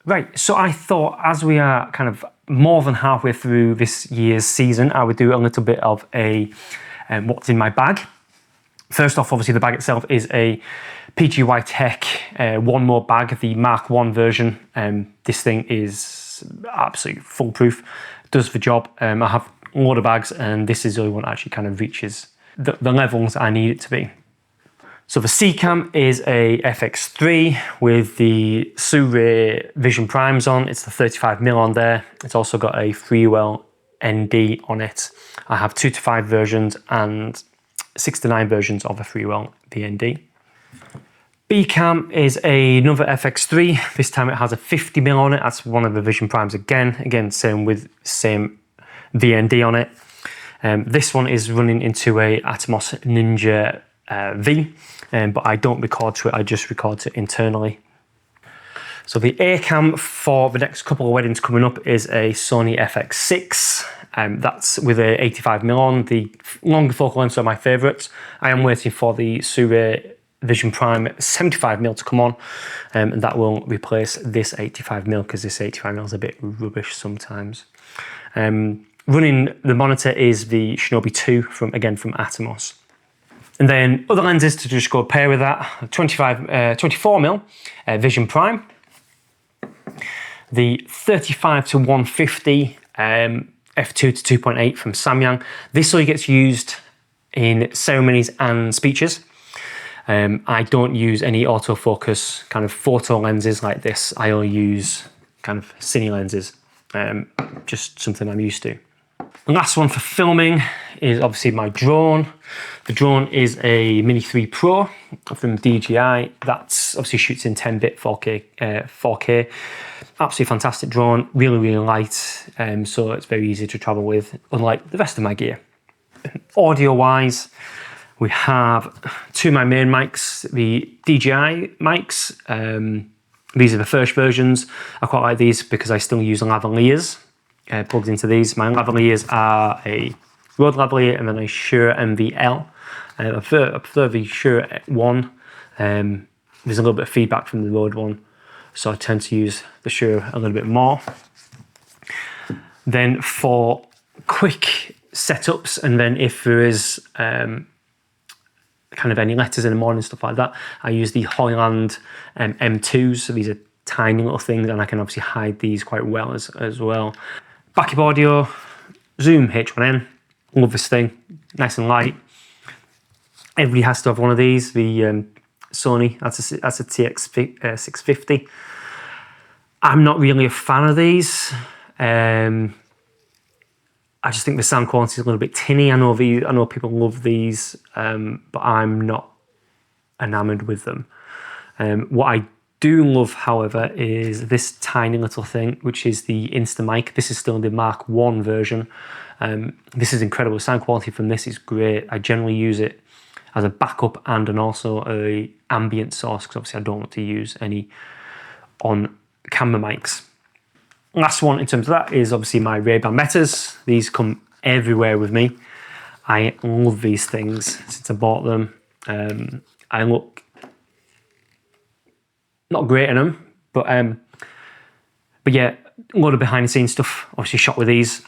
Right, so I thought as we are kind of more than halfway through this year's season, I would do a little bit of a what's in my bag. First off, obviously the bag itself is a PGY Tech one more bag, the Mark 1 version. This thing is absolutely foolproof, does the job. I have a lot of bags and this is the only one that actually kind of reaches the levels I need it to be. So the C-Cam is a FX3 with the Sony Vision Primes on. It's the 35mm on there. It's also got a freewell ND on it. I have 2 to 5 versions and 6 to 9 versions of a freewell VND. B-Cam is another FX3. This time it has a 50mm on it. That's one of the Vision Primes again. Again, same VND on it. This one is running into a Atomos Ninja V, but I don't record to it, I just record to it internally. So the A-Cam for the next couple of weddings coming up is a Sony FX6. That's with a 85mm on. The longer focal lengths are my favourites. I am waiting for the Sony Vision Prime 75mm to come on, and that will replace this 85mm because this 85mm is a bit rubbish sometimes. Running the monitor is the Shinobi 2 from Atomos. And then other lenses to just go pair with that, 24mm Vision Prime, the 35 to 150 f2 to 2.8 from Samyang. This only gets used in ceremonies and speeches. I don't use any autofocus kind of photo lenses like this. I only use kind of cine lenses, just something I'm used to. The last one for filming is obviously my drone. The drone is a Mini 3 Pro from DJI. That's obviously shoots in 10-bit 4K. Absolutely fantastic drone, really, really light, so it's very easy to travel with, unlike the rest of my gear. Audio-wise, we have 2 of my main mics, the DJI mics. These are the first versions. I quite like these because I still use lavaliers plugged into these. My lavaliers are a Rode lavalier and then a Shure MVL. I prefer the Shure one. There's a little bit of feedback from the Rode one, so I tend to use the Shure a little bit more. Then for quick setups, and then if there is kind of any letters in the morning, stuff like that, I use the Hoyland M2s. So these are tiny little things, and I can obviously hide these quite well as well. Backup audio, Zoom H1N. Love this thing, nice and light. Everybody has to have one of these. The Sony, that's a TX650. I'm not really a fan of these. I just think the sound quality is a little bit tinny. I know people love these, but I'm not enamored with them. What I do love, however, is this tiny little thing, which is the Instamic. This is still the Mark 1 version. This is incredible. Sound quality from this is great. I generally use it as a backup and also a ambient source, because obviously I don't want to use any on camera mics. Last one in terms of that is obviously my Ray-Ban Metas. These come everywhere with me. I love these things since I bought them. I look not great in them, but yeah, a lot of behind the scenes stuff obviously shot with these.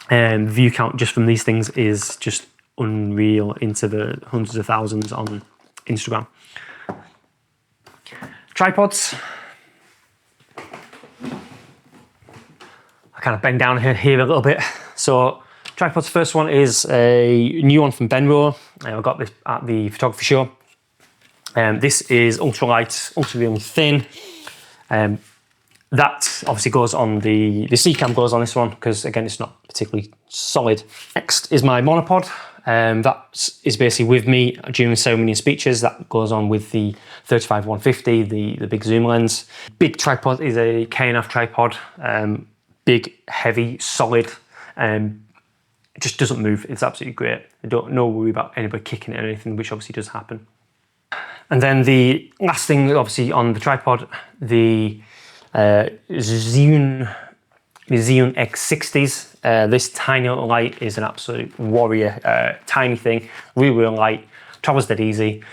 View count just from these things is just unreal, into the hundreds of thousands on Instagram. Tripods. I kind of bend down here a little bit. So tripods, first one is a new one from Benro. I got this at the photography show. This is ultralight, ultra really thin. That obviously goes on the C-Cam goes on this one because again it's not particularly solid. Next is my monopod. That is basically with me during ceremony and speeches. That goes on with the 35-150, the big zoom lens. Big tripod is a K&F tripod. Big, heavy, solid. It just doesn't move. It's absolutely great. I don't worry about anybody kicking it or anything, which obviously does happen. And then the last thing, obviously on the tripod, the Zhiyun X60s. This tiny little light is an absolute warrior. Tiny thing, really light, travels dead easy.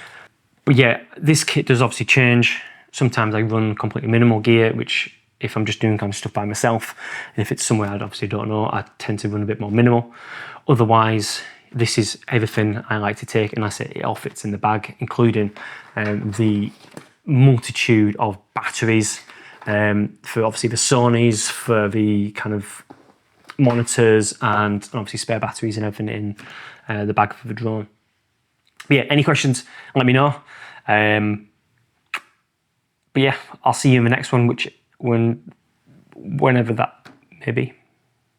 But yeah, this kit does obviously change. Sometimes I run completely minimal gear, which if I'm just doing kind of stuff by myself. And if it's somewhere I obviously don't know, I tend to run a bit more minimal. Otherwise, this is everything I like to take, unless it all fits in the bag, including the multitude of batteries for obviously the Sonys, for the kind of monitors, and obviously spare batteries and everything in the bag for the drone. But yeah, any questions, let me know. But yeah, I'll see you in the next one, whenever that may be.